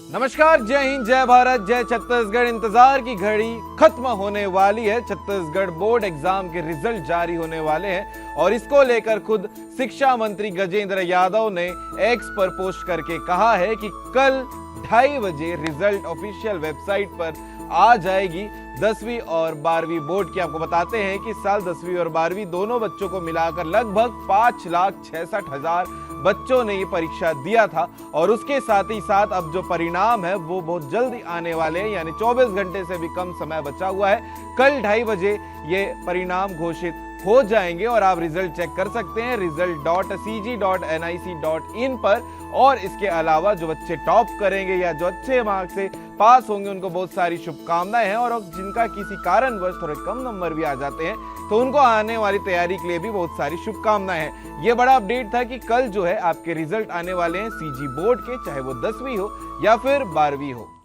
नमस्कार, जय हिंद, जय भारत, जय छत्तीसगढ़। इंतजार की घड़ी खत्म होने वाली है। छत्तीसगढ़ बोर्ड एग्जाम के रिजल्ट जारी होने वाले हैं और इसको लेकर खुद शिक्षा मंत्री गजेंद्र यादव ने एक्स पर पोस्ट करके कहा है कि कल 2:30 बजे रिजल्ट ऑफिशियल वेबसाइट पर आ जाएगी। 10वीं और 12वीं बोर्ड की आपको बताते हैं कि साल 10वीं और 12वीं दोनों बच्चों को मिलाकर लगभग 5,66,000 बच्चों ने ये परीक्षा दिया था और उसके साथ ही साथ अब जो परिणाम है वो बहुत जल्दी आने वाले हैं, यानी 24 घंटे से भी कम समय बचा हुआ है। कल 2:30 बजे ये परिणाम घोषित हो जाएंगे और आप रिजल्ट चेक कर सकते हैं result.cg.nic.in पर। और इसके अलावा जो बच्चे टॉप करेंगे या जो अच्छे मार्क्स से पास होंगे उनको बहुत सारी शुभकामनाएं हैं, और जिनका किसी कारणवश थोड़े कम नंबर भी आ जाते हैं तो उनको आने वाली तैयारी के लिए भी बहुत सारी शुभकामनाएं हैं। ये बड़ा अपडेट था कि कल जो है आपके रिजल्ट आने वाले हैं सीजी बोर्ड के, चाहे वो 10वीं हो या फिर 12वीं हो।